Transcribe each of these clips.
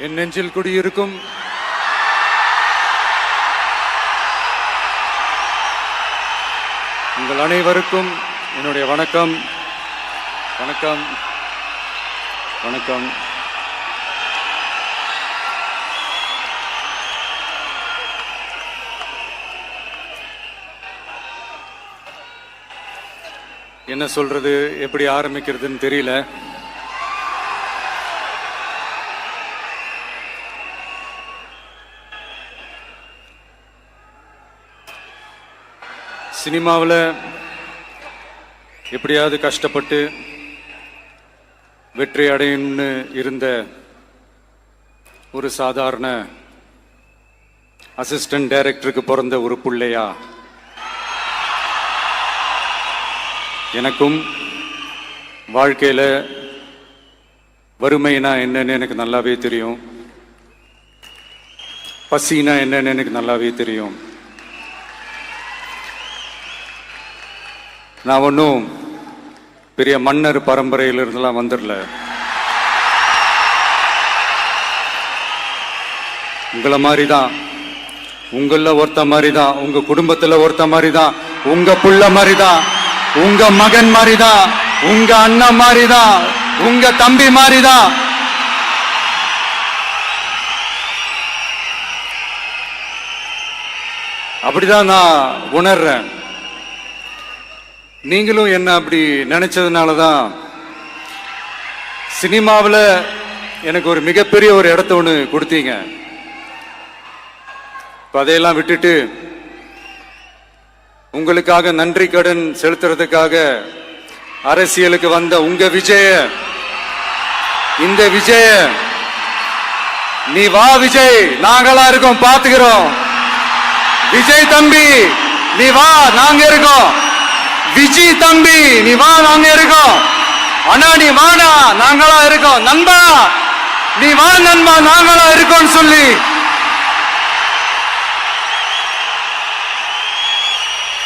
என் நெஞ்சில் குடியிருக்கும் உங்கள் அனைவருக்கும் என்னுடைய வணக்கம். வணக்கம் வணக்கம். என்ன சொல்றது, எப்படி ஆரம்பிக்கிறதுன்னு தெரியல. சினிமாவில் எப்படியாவது கஷ்டப்பட்டு வெற்றி அடையணும்னு இருந்த ஒரு சாதாரண அசிஸ்டன்ட் டைரக்டருக்கு பிறந்த ஒரு பிள்ளையா எனக்கும் வாழ்க்கையில் வறுமைனா என்னன்னு எனக்கு நல்லாவே தெரியும், பசினா என்னன்னு எனக்கு நல்லாவே தெரியும். நான் ஒன்றும் பெரிய மன்னர் பரம்பரையிலிருந்துலாம் வந்துடல. உங்களை மாதிரி தான், உங்களில் ஒருத்த மாதிரி தான், உங்க குடும்பத்தில் ஒருத்த மாதிரி தான், உங்க புள்ள மாதிரி தான், உங்க மகன் மாதிரி தான், உங்க அண்ணன் மாதிரி தான், உங்க தம்பி மாதிரி தான். அப்படிதான் நான் உணர்றேன். நீங்களும் என்ன அப்படி நினைச்சதுனால தான் சினிமாவில் எனக்கு ஒரு மிகப்பெரிய ஒரு இடத்த ஒன்று கொடுத்தீங்க. அதையெல்லாம் விட்டுட்டு உங்களுக்காக நன்றி கடன் செலுத்துறதுக்காக அரசியலுக்கு வந்த உங்க விஜய, இந்த விஜய, நீ வா விஜய், நாங்களா இருக்கோம், பாத்துக்கிறோம். விஜய் தம்பி நீ வா, நாங்க இருக்கோம். விஜய் தம்பி நீ வா, நாங்க இருக்கோம். அண்ணா நீ வாடா, நாங்களா இருக்கோம். நண்பா நீ வா நண்பா, நாங்களா இருக்கோம் சொல்லி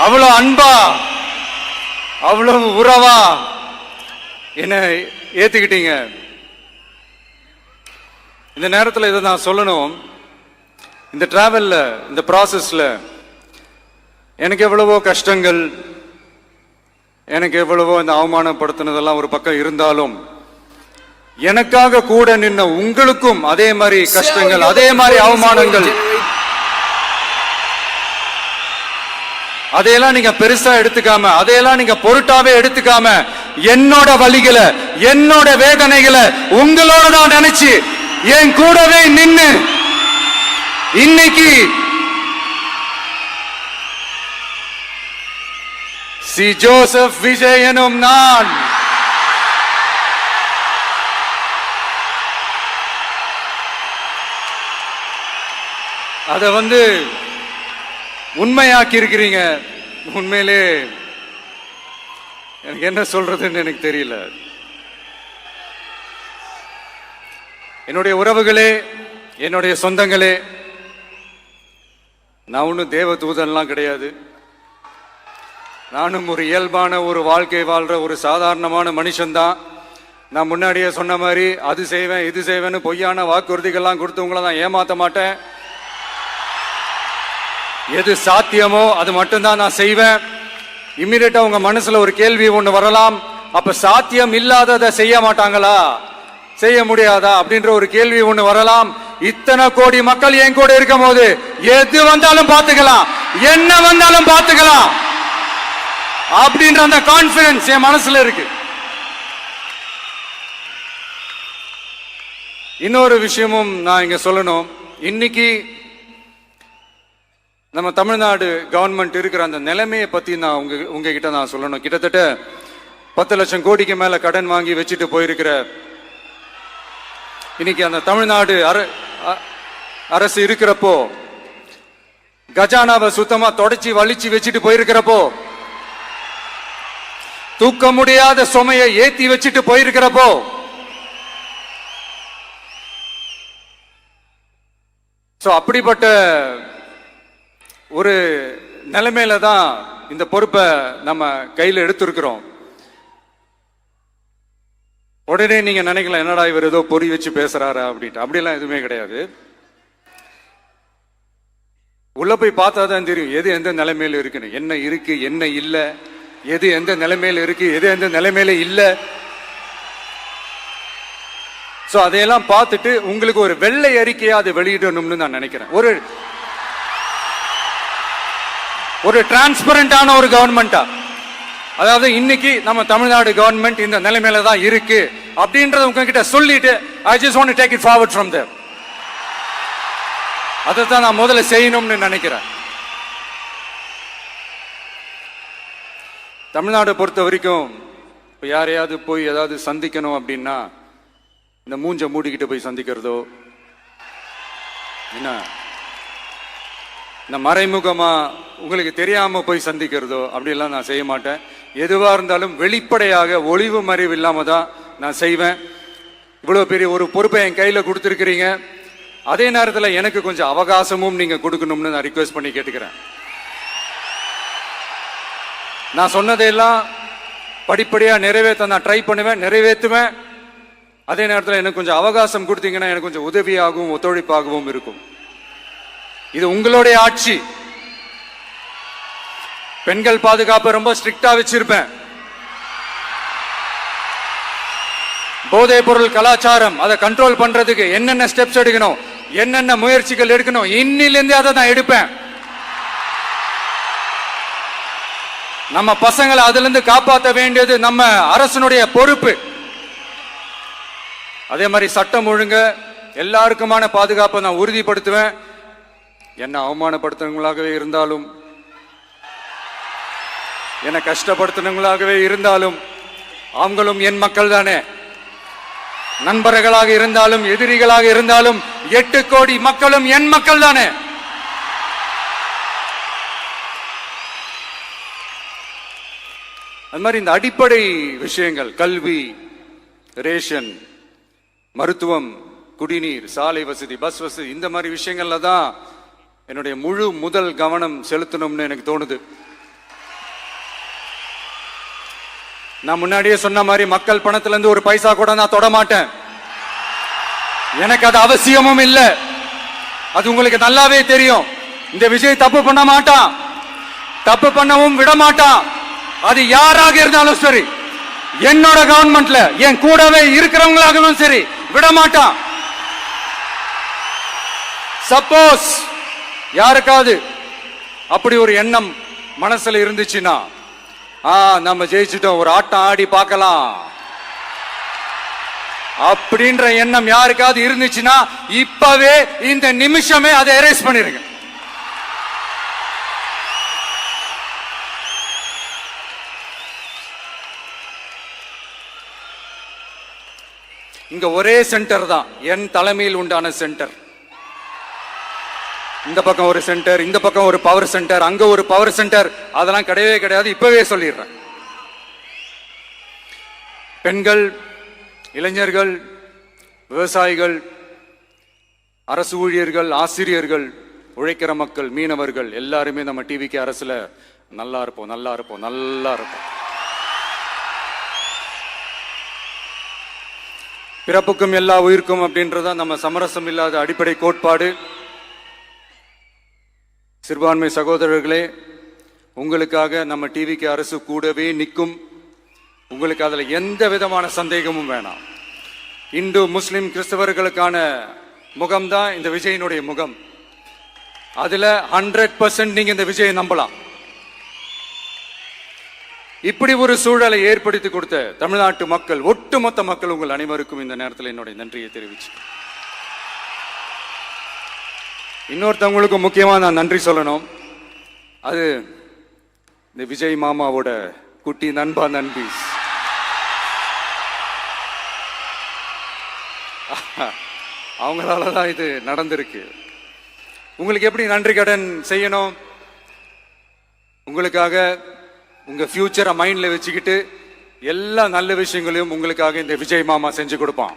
அவ்வளவு அன்பா, அவ்வளவு உறவா என்ன ஏத்துக்கிட்டீங்க. இந்த நேரத்தில் இதை நான் சொல்லணும். இந்த டிராவல்ல, இந்த ப்ராசஸ்ல எனக்கு எவ்வளவோ கஷ்டங்கள், எனக்கு எவ்வளவோ இந்த அவமானப்படுத்தினதெல்லாம் ஒரு பக்கம் இருந்தாலும், எனக்காக கூட நின்ன உங்களுக்கும் அதே மாதிரி கஷ்டங்கள், அதே மாதிரி அவமானங்கள், அதையெல்லாம் நீங்க பெருசா எடுத்துக்காம, அதையெல்லாம் நீங்க பொருட்டாவே எடுத்துக்காம, என்னோட வலிகளை, என்னோட வேதனைகளை உங்களோட தான் நினைச்சு என் கூடவே நின்னு இன்னைக்கு சி ஜோசப் விஜய் எனும் நான் அத உண்மையாக்கி இருக்கிறீங்க. உண்மையிலே எனக்கு என்ன சொல்றதுன்னு எனக்கு தெரியல. என்னுடைய உறவுகளே, என்னுடைய சொந்தங்களே, நான் ஒன்றும் தேவ தூதன்லாம் கிடையாது. நானும் ஒரு இயல்பான ஒரு வாழ்க்கை வாழ்ற ஒரு சாதாரணமான மனுஷன்தான். நான் முன்னாடியே சொன்ன மாதிரி அது செய்வேன் இது செய்வேன்னு பொய்யான வாக்குறுதிகள்லாம் கொடுத்தவங்கள நான் ஏமாத்த மாட்டேன். எது சாத்தியமோ அது மட்டும்தான் நான் செய்வேன். இம்மிடியட்டா உங்க மனசுல ஒரு கேள்வி ஒண்ணு வரலாம், அப்ப சாத்தியம் இல்லாததை செய்ய மாட்டாங்களா, செய்ய முடியாதா அப்படின்ற ஒரு கேள்வி ஒண்ணு வரலாம். இத்தனை கோடி மக்கள் என் கூட இருக்கும் போது எது வந்தாலும் பார்த்துக்கலாம், என்ன வந்தாலும் பார்த்துக்கலாம் அப்படின்ற அந்த கான்பிடன்ஸ் என் மனசுல இருக்கு. இன்னொரு விஷயமும் நான் இங்க சொல்லணும். இன்னைக்கு நம்ம தமிழ்நாடு கவர்மெண்ட் இருக்கிற அந்த நிலைமையை பத்தி நான் உங்ககிட்ட நான் சொல்லணும். கிட்டத்தட்ட 10 லட்சம் கோடிக்கு மேல கடன் வாங்கி வச்சுட்டு போயிருக்கிற இன்னைக்கு அந்த தமிழ்நாடு அரசு இருக்கிறப்போ, கஜானாவை சுத்தமா தொடச்சி வலிச்சு வச்சுட்டு போயிருக்கிறப்போ, தூக்க முடியாத சுமையை ஏத்தி வச்சுட்டு போயிருக்கிறப்போ, அப்படிப்பட்ட ஒரு நிலைமையில தான் இந்த பொறுப்பை நம்ம கையில் எடுத்திருக்கிறோம். உடனே நீங்க நினைக்கலாம், என்னடா இவர் ஏதோ பொறி வச்சு பேசுறாரா அப்படின்ட்டு. அப்படியெல்லாம் எதுவுமே கிடையாது. உள்ள போய் பார்த்தா தான் தெரியும் எது எந்த நிலைமையில இருக்குன்னு, என்ன இருக்கு என்ன இல்ல, எது எந்த நிலைமையில இருக்கு எது எந்த நிலைமையில இல்ல. சோ அதையெல்லாம் பார்த்துட்டு உங்களுக்கு ஒரு வெள்ளை அறிக்கையா அதை வெளியிடணும்னு நான் நினைக்கிறேன். ஒரு டிரான்ஸ்பரண்டான ஒரு கவர்மெண்டா, அதாவது இன்னைக்கு நம்ம தமிழ்நாடு கவர்மெண்ட் இந்த நிலைமையில தான் இருக்கு அப்படின்றத உங்ககிட்ட சொல்லிட்டு I just want to take it forward from there. அதைத்தான் நான் முதல்ல செய்யணும்னு நினைக்கிறேன். தமிழ்நாடு பொறுத்த வரைக்கும் இப்போ யாரையாவது போய் ஏதாவது சந்திக்கணும் அப்படின்னா இந்த மூஞ்ச மூடிக்கிட்டு போய் சந்திக்கிறதோ, என்ன இந்த மறைமுகமா உங்களுக்கு தெரியாம போய் சந்திக்கிறதோ அப்படிலாம் நான் செய்ய மாட்டேன். எதுவா இருந்தாலும் வெளிப்படையாக ஒளிவு மறைவு இல்லாம தான் நான் செய்வேன். இவ்வளவு பெரிய ஒரு பொறுப்பை என் கையில கொடுத்துருக்கிறீங்க, அதே நேரத்தில் எனக்கு கொஞ்சம் அவகாசமும் நீங்க கொடுக்கணும்னு நான் ரிக்வெஸ்ட் பண்ணி கேட்டுக்கிறேன். நான் சொன்னதையெல்லாம் படிப்படியா நிறைவேற்ற நான் ட்ரை பண்ணுவேன், நிறைவேற்றுவேன். அதே நேரத்தில் எனக்கு கொஞ்சம் அவகாசம் கொடுத்தீங்கன்னா எனக்கு கொஞ்சம் உதவியாகவும் ஒத்துழைப்பாகவும் இருக்கும். இது உங்களுடைய ஆட்சி. பெண்கள் பாதுகாப்பை ரொம்ப ஸ்ட்ரிக்டா வச்சிருப்பேன். போதைப் பொருள் கலாச்சாரம் அதை கண்ட்ரோல் பண்றதுக்கு என்னென்ன ஸ்டெப்ஸ் எடுக்கணும், என்னென்ன முயற்சிகள் எடுக்கணும், இன்னிலிருந்து அதை நான் எடுப்பேன். நம்ம பசங்களை அதுல இருந்து காப்பாற்ற வேண்டியது நம்ம அரசனுடைய பொறுப்பு. அதே மாதிரி சட்டம் ஒழுங்கு எல்லாருக்குமான பாதுகாப்பை நான் உறுதிப்படுத்துவேன். என்ன அவமானப்படுத்துறவங்களாகவே இருந்தாலும், என்ன கஷ்டப்படுத்துறவங்களாகவே இருந்தாலும், அவங்களும் என் மக்கள் தானே. நண்பர்களாக இருந்தாலும் எதிரிகளாக இருந்தாலும் 8 கோடி மக்களும் என் மக்கள் தானே. அது மாதிரி இந்த அடிப்படை விஷயங்கள், கல்வி, ரேஷன், மருத்துவம், குடிநீர், சாலை வசதி, பஸ் வசதி, இந்த மாதிரி விஷயங்கள்ல தான் என்னுடைய முதல் கவனம் செலுத்தணும்னு எனக்கு தோணுது. நான் முன்னாடியே சொன்ன மாதிரி மக்கள் பணத்துல இருந்து ஒரு பைசா கூட நான் தொட மாட்டேன். எனக்கு அது அவசியமும் இல்லை. அது உங்களுக்கு நல்லாவே தெரியும். இந்த விஜய் தப்பு பண்ண மாட்டான், தப்பு பண்ணவும் விட மாட்டான். அது யாராக இருந்தாலும் சரி, என்னோட கவர்மெண்ட்ல என் கூடவே இருக்கிறவங்களாகவும் சரி விட மாட்டான். சப்போஸ் யாருக்காவது அப்படி ஒரு எண்ணம் மனசுல இருந்துச்சுன்னா, நம்ம ஜெயிச்சிட்டோம், ஒரு ஆட்டம் ஆடி பார்க்கலாம் அப்படின்ற எண்ணம் யாருக்காவது இருந்துச்சுன்னா இப்பவே இந்த நிமிஷமே அதை எரேஸ் பண்ணிருங்க. இங்க ஒரே சென்டர் தான், என் தலைமையில் உண்டான சென்டர். இந்த பக்கம் ஒரு சென்டர், இந்த பக்கம் ஒரு பவர் சென்டர், அங்க ஒரு பவர் சென்டர், அதெல்லாம் கிடையவே கிடையாது. இப்பவே சொல்லிடுறேன். பெண்கள், இளைஞர்கள், விவசாயிகள், அரசு ஊழியர்கள், ஆசிரியர்கள், உழைக்கிற மக்கள், மீனவர்கள் எல்லாருமே நம்ம டிவிக்கு அரசுல நல்லா இருப்போம், நல்லா இருப்போம், நல்லா இருப்போம். பிறப்புக்கும் எல்லா உயிர்க்கும் அப்படின்றத நம்ம சமரசம் இல்லாத அடிப்படை கோட்பாடு. சிறுபான்மை சகோதரர்களே, உங்களுக்காக நம்ம டிவிக்கு அரசு கூடவே நிற்கும். உங்களுக்கு அதுல எந்த விதமான சந்தேகமும் வேணாம். இந்து, முஸ்லிம், கிறிஸ்தவர்களுக்கான முகம்தான் இந்த விஜயனுடைய முகம். அதுல 100% நீங்க இந்த விஜயை நம்பலாம். இப்படி ஒரு சூழலை ஏற்படுத்தி கொடுத்த தமிழ்நாட்டு மக்கள், ஒட்டுமொத்த மக்கள், உங்கள் அனைவருக்கும் இந்த நேரத்தில் என்னுடைய நன்றியை தெரிவிச்சு, இன்னொருத்தவங்களுக்கு முக்கியமா நான் நன்றி சொல்லணும். அது இந்த விஜய் மாமாவோட குட்டி நண்பா, நண்பி. அவங்களாலதான் இது நடந்திருக்கு. உங்களுக்கு எப்படி நன்றி கடன் செய்யணும்? உங்களுக்காக உங்க ஃபியூச்சரை மைண்ட்ல வச்சுக்கிட்டு எல்லா நல்ல விஷயங்களையும் உங்களுக்காக இந்த விஜய் மாமா செஞ்சு கொடுப்பான்.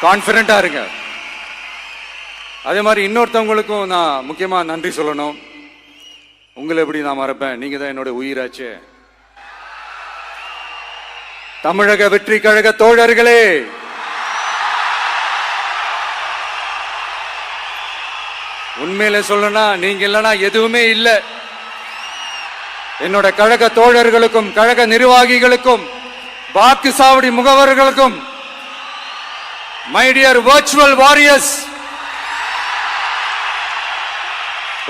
கான்பிடண்டா இருங்க. அதே மாதிரி இன்னொருத்தவங்களுக்கும் நான் முக்கியமா நன்றி சொல்லணும். உங்களை எப்படி நான் மறப்பேன்? நீங்க தான் என்னோட உயிராச்சே. தமிழக வெற்றி கழக தோழர்களே, உண்மையில சொல்லணும்னா நீங்க இல்லனா எதுவுமே இல்ல. என்னோட கழக தோழர்களுக்கும் கழக நிர்வாகிகளுக்கும் வாக்கு சாவடி முகவர்களுக்கும், மை டியர் வர்ச்சுவல் வாரியர்ஸ்,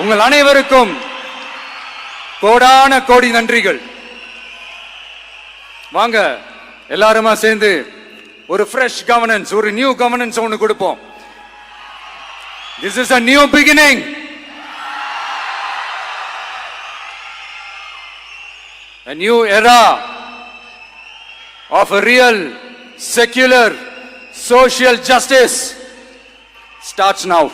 உங்கள் அனைவருக்கும் கோடான கோடி நன்றிகள். வாங்க எல்லாருமா சேர்ந்து ஒரு ஃப்ரெஷ் கவர்னன்ஸ், ஒரு நியூ கவர்னன்ஸ் ஒன்னு கொடுப்போம். This is a new beginning. A new era of a real secular social justice starts now.